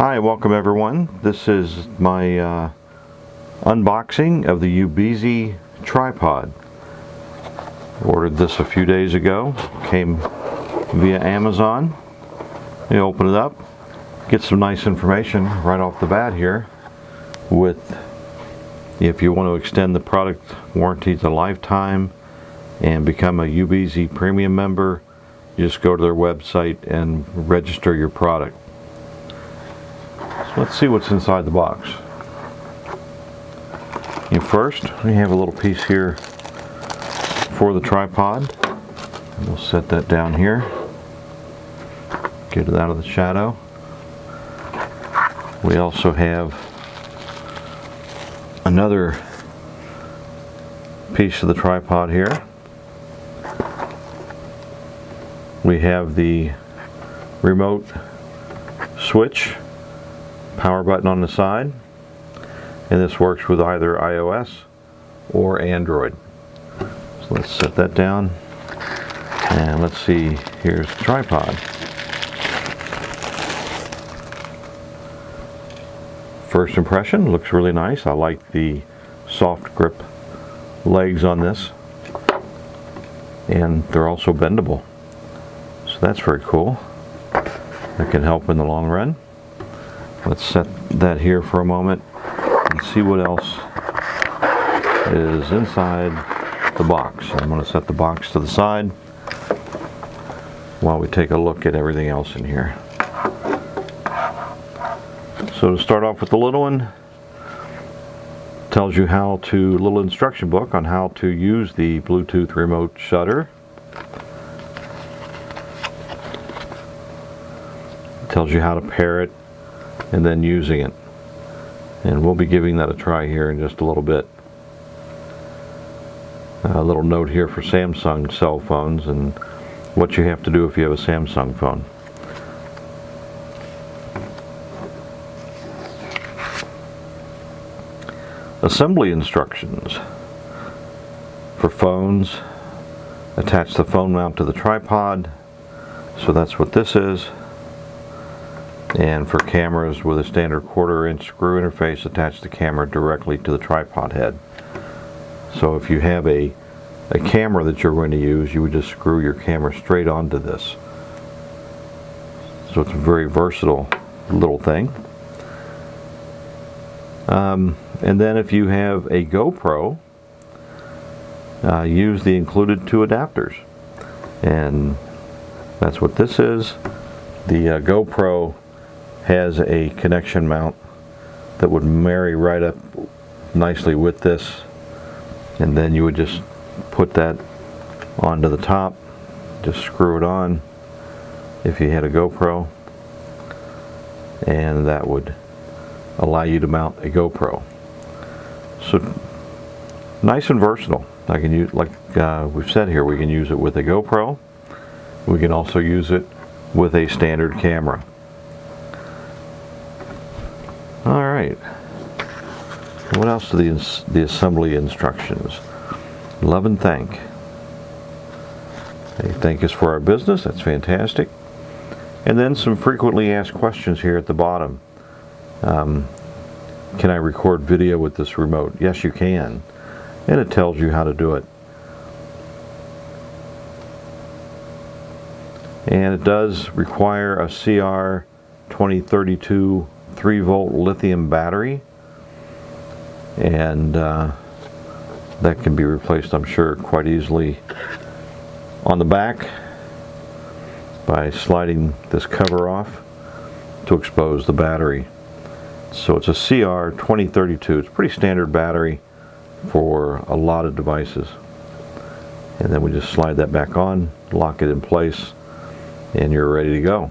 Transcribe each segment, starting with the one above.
Hi, welcome everyone. This is my unboxing of the UBeesize tripod. Ordered this a few days ago. Came via Amazon. You open it up, get some nice information right off the bat here with if you want to extend the product warranty to lifetime and become a UBeesize premium member, you just go to their website and register your product. So let's see what's inside the box. First, we have a little piece here for the tripod. We'll set that down here. Get it out of the shadow. We also have another piece of the tripod here. We have the remote switch, power button on the side, and this works with either iOS or Android. So let's set that down, and let's see, here's the tripod. First impression, looks really nice. I like the soft grip legs on this, and they're also bendable, so that's very cool. That can help in the long run. Let's set that here for a moment and see what else is inside the box. I'm going to set the box to the side while we take a look at everything else in here. So to start off with the little one, tells you little instruction book on how to use the Bluetooth remote shutter. Tells you how to pair it and then using it. And we'll be giving that a try here in just a little bit. A little note here for Samsung cell phones and what you have to do if you have a Samsung phone. Assembly instructions for phones. Attach the phone mount to the tripod, so that's what this is. And for cameras, with a standard 1/4 inch screw interface, attach the camera directly to the tripod head. So if you have a camera that you're going to use, you would just screw your camera straight onto this. So it's a very versatile little thing. And then if you have a GoPro, use the included 2 adapters. And that's what this is. The GoPro has a connection mount that would marry right up nicely with this, and then you would just put that onto the top, just screw it on if you had a GoPro, and that would allow you to mount a GoPro. So nice and versatile. I can use, like we've said here, we can use it with a GoPro. We can also use it with a standard camera. Alright, what else are the assembly instructions? Love and thank. They thank us for our business, that's fantastic. And then some frequently asked questions here at the bottom. Can I record video with this remote? Yes, you can. And it tells you how to do it. And it does require a CR2032 3-volt lithium battery, and that can be replaced, I'm sure, quite easily on the back by sliding this cover off to expose the battery. So it's a CR2032. It's a pretty standard battery for a lot of devices. And then we just slide that back on, lock it in place, and you're ready to go.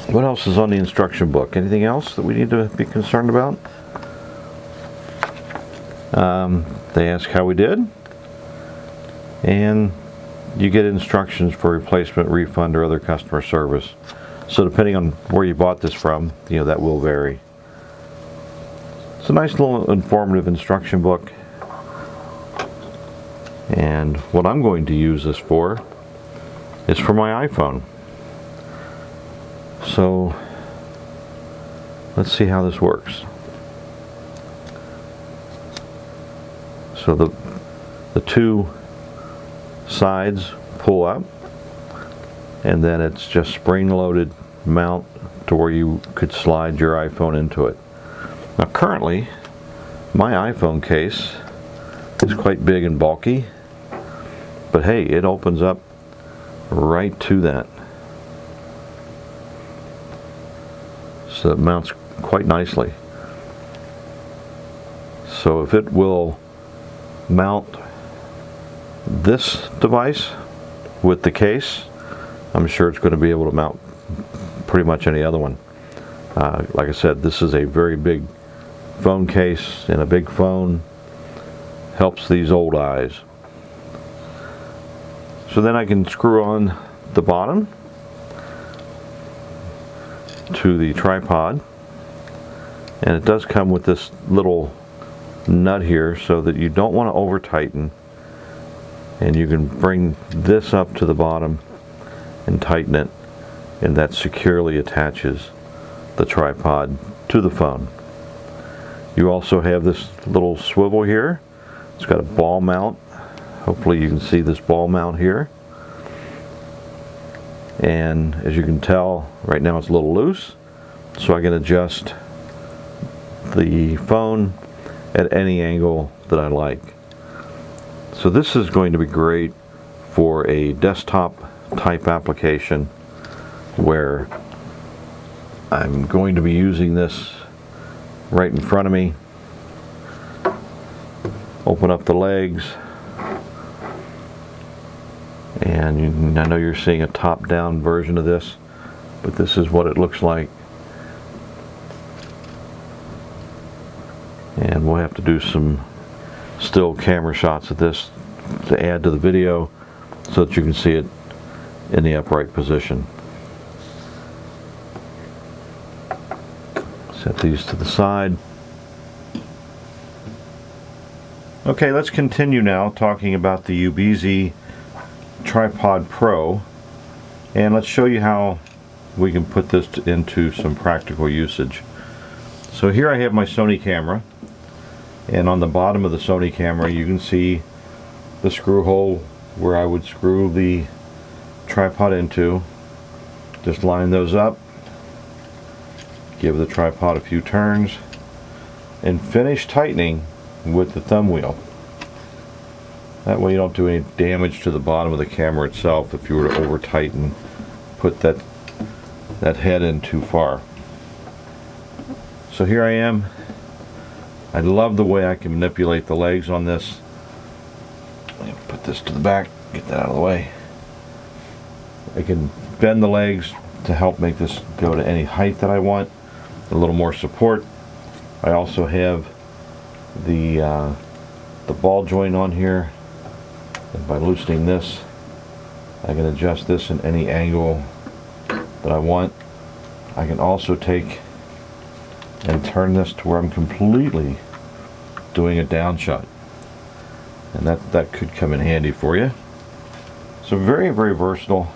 What else is on the instruction book? Anything else that we need to be concerned about? They ask how we did, and you get instructions for replacement, refund, or other customer service. So depending on where you bought this from, that will vary. It's a nice little informative instruction book. And what I'm going to use this for is for my iPhone. So let's see how this works. So the two sides pull up, and then it's just spring-loaded mount to where you could slide your iPhone into it. Now currently, my iPhone case is quite big and bulky, but hey, it opens up right to that. So it mounts quite nicely. So if it will mount this device with the case, I'm sure it's going to be able to mount pretty much any other one. Like I said, this is a very big phone case, and a big phone helps these old eyes. So then I can screw on the bottom to the tripod, and it does come with this little nut here so that you don't want to over tighten, and you can bring this up to the bottom and tighten it, and that securely attaches the tripod to the phone. You also have this little swivel here. It's got a ball mount. Hopefully you can see this ball mount here, and as you can tell right now it's a little loose, so I can adjust the phone at any angle that I like. So this is going to be great for a desktop type application where I'm going to be using this right in front of me. Open up the legs, and I know you're seeing a top-down version of this, but this is what it looks like. And we'll have to do some still camera shots of this to add to the video so that you can see it in the upright position. Set these to the side. Okay, let's continue now talking about the UBeesize Tripod Pro, and let's show you how we can put this into some practical usage. So here I have my Sony camera, and on the bottom of the Sony camera you can see the screw hole where I would screw the tripod into. Just line those up, give the tripod a few turns, and finish tightening with the thumb wheel. That way you don't do any damage to the bottom of the camera itself if you were to over tighten, put that head in too far. So here I am. I love the way I can manipulate the legs on this. Put this to the back, get that out of the way. I can bend the legs to help make this go to any height that I want, a little more support. I also have the ball joint on here, and by loosening this I can adjust this in any angle that I want. I can also take and turn this to where I'm completely doing a down shot, and that could come in handy for you. So very, very versatile,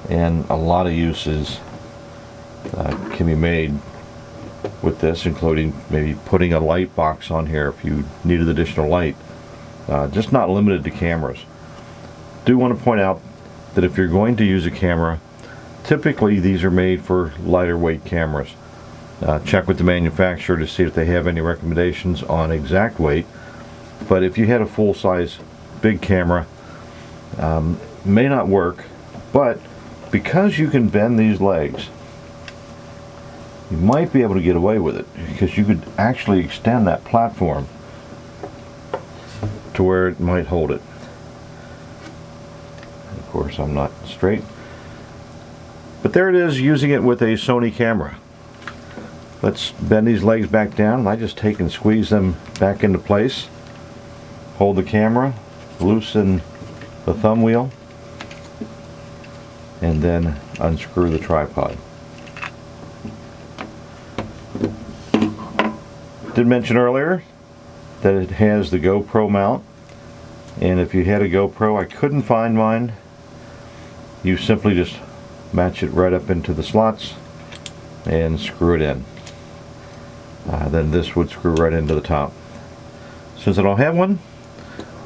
and a lot of uses can be made with this, including maybe putting a light box on here if you needed additional light. Just not limited to cameras. Do want to point out that if you're going to use a camera, typically these are made for lighter weight cameras. Check with the manufacturer to see if they have any recommendations on exact weight, but if you had a full-size big camera, may not work, but because you can bend these legs, you might be able to get away with it, because you could actually extend that platform to where it might hold it. Of course, I'm not straight, but there it is, using it with a Sony camera. Let's bend these legs back down, and I just take and squeeze them back into place. Hold the camera, loosen the thumb wheel, and then unscrew the tripod. Did mention earlier that it has the GoPro mount, and if you had a GoPro, I couldn't find mine, you simply just match it right up into the slots and screw it in. Then this would screw right into the top. Since I don't have one,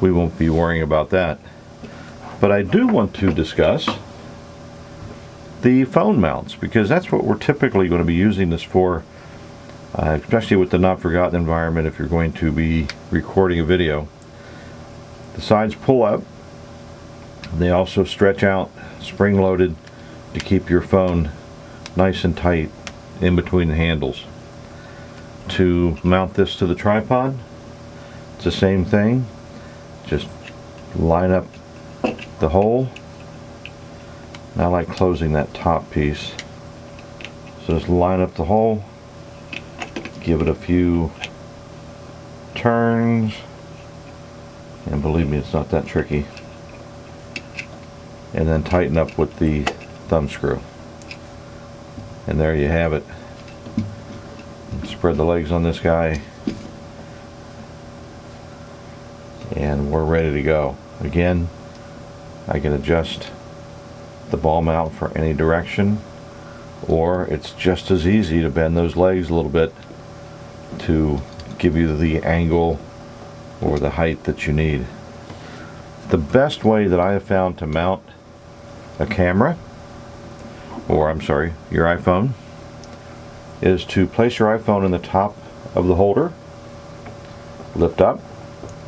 we won't be worrying about that. But I do want to discuss the phone mounts, because that's what we're typically going to be using this for, especially with the Not Forgotten environment. If you're going to be recording a video, the sides pull up. They also stretch out, spring-loaded, to keep your phone nice and tight in between the handles. To mount this to the tripod, it's the same thing. Just line up the hole. I like closing that top piece. So just line up the hole, give it a few turns, and believe me, it's not that tricky. And then tighten up with the thumb screw. And there you have it. Spread the legs on this guy, and we're ready to go. Again, I can adjust the ball mount for any direction, or it's just as easy to bend those legs a little bit to give you the angle or the height that you need. The best way that I have found to mount a camera, or I'm sorry, your iPhone, is to place your iPhone in the top of the holder, lift up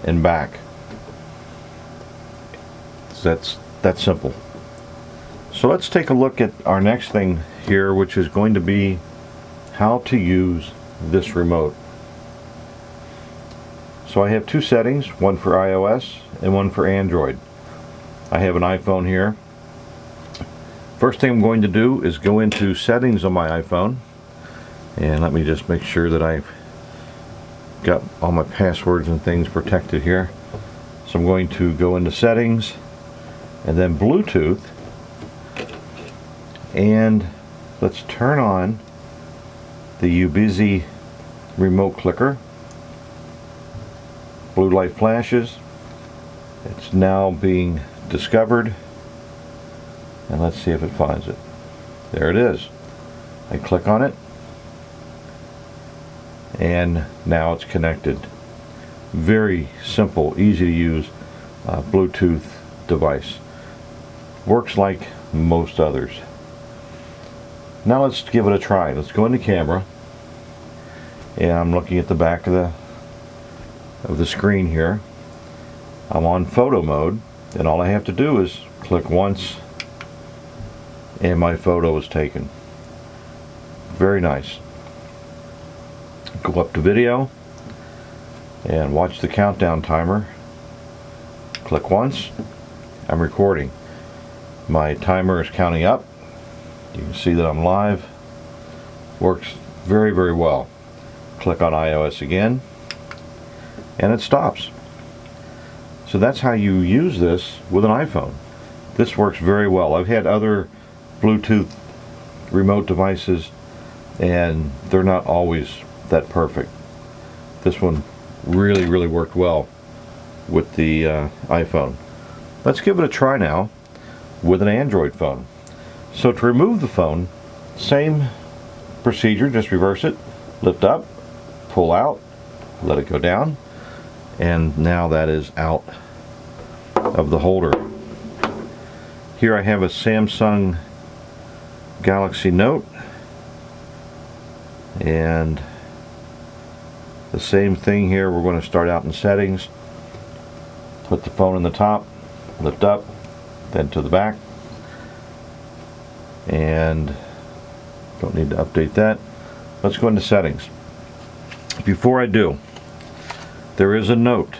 and back. So that's simple. So let's take a look at our next thing here, which is going to be how to use this remote. So I have two settings, one for iOS and one for Android. I have an iPhone here. First thing I'm going to do is go into settings on my iPhone, and let me just make sure that I've got all my passwords and things protected here. So I'm going to go into settings and then Bluetooth, and let's turn on the UBeesize remote clicker. Blue light flashes. It's now being discovered, and let's see if it finds it. There it is. I click on it, and now it's connected. Very simple, easy to use Bluetooth device. Works like most others. Now let's give it a try. Let's go into camera, and I'm looking at the back of the screen here. I'm on photo mode, and all I have to do is click once and my photo is taken. Very nice. Go up to video and watch the countdown timer. Click once. I'm recording. My timer is counting up. You can see that I'm live. Works very, very well. Click on iOS again, and it stops. So that's how you use this with an iPhone. This works very well. I've had other Bluetooth remote devices, and they're not always that perfect. This one really, really worked well with the iPhone. Let's give it a try now with an Android phone. So to remove the phone, same procedure, just reverse it, lift up, pull out, let it go down, and now that is out of the holder. Here I have a Samsung Galaxy Note, and the same thing here. We're going to start out in settings, put the phone in the top, lift up, then to the back, and don't need to update that. Let's go into settings. Before I do, there is a note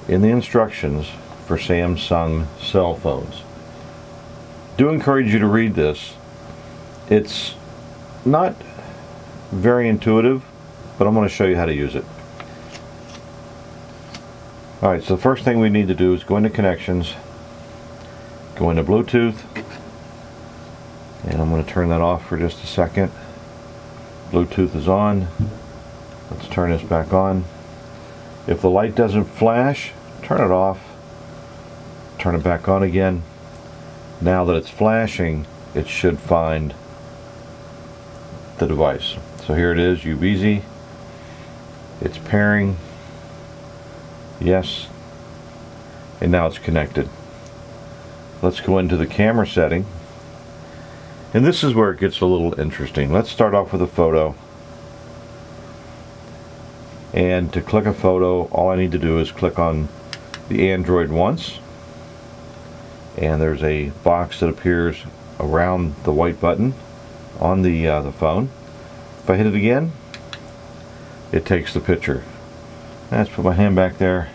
in the instructions for Samsung cell phones. Do encourage you to read this. It's not very intuitive, but I'm going to show you how to use it. Alright, so the first thing we need to do is go into connections, go into Bluetooth, and I'm going to turn that off for just a second. Bluetooth is on. Let's turn this back on. If the light doesn't flash, turn it off, turn it back on again. Now that it's flashing, it should find the device. So here it is, UBeesize. It's pairing. Yes. And now it's connected. Let's go into the camera setting. And this is where it gets a little interesting. Let's start off with a photo. And to click a photo, all I need to do is click on the Android once. And there's a box that appears around the white button on the phone. If I hit it again, it takes the picture. Let's put my hand back there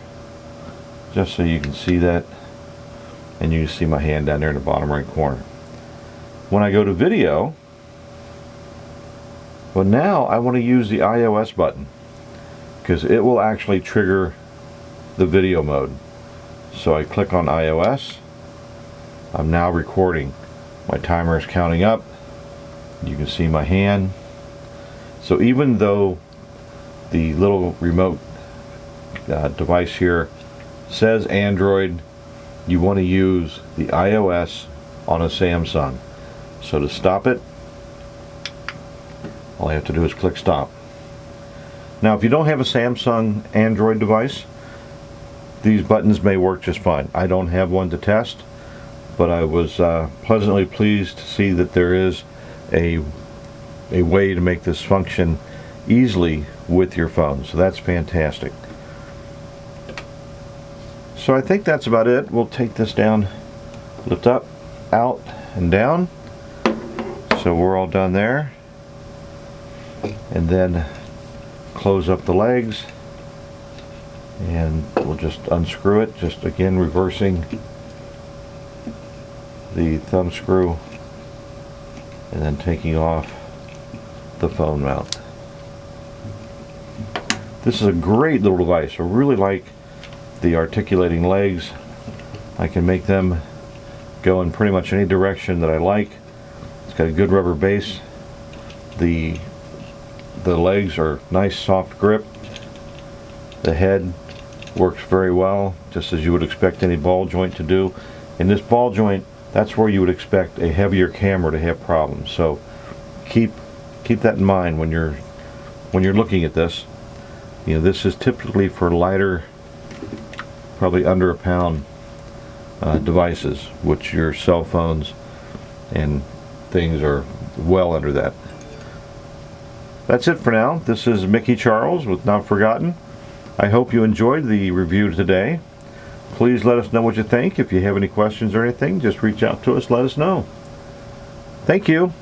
just so you can see that, and you can see my hand down there in the bottom right corner. When I go to video, well, now I want to use the iOS button because it will actually trigger the video mode. So I click on iOS. I'm now recording. My timer is counting up. You can see my hand. So even though the little remote device here says Android, you want to use the iOS on a Samsung. So to stop it, all I have to do is click stop. Now if you don't have a Samsung Android device, these buttons may work just fine. I don't have one to test, but I was pleasantly pleased to see that there is a way to make this function easily with your phone. So that's fantastic. So I think that's about it. We'll take this down, lift up, out, and down. So we're all done there. And then close up the legs. And we'll just unscrew it, just again reversing the thumb screw and then taking off the phone mount. This is a great little device. I really like the articulating legs. I can make them go in pretty much any direction that I like. It's got a good rubber base. The legs are nice soft grip. The head works very well, just as you would expect any ball joint to do. In this ball joint, that's where you would expect a heavier camera to have problems. So keep that in mind when you're looking at this. You know, this is typically for lighter, probably under a pound devices, which your cell phones and things are well under that. That's it for now. This is Mickey Charles with Not Forgotten. I hope you enjoyed the review today. Please let us know what you think. If you have any questions or anything, just reach out to us, let us know. Thank you.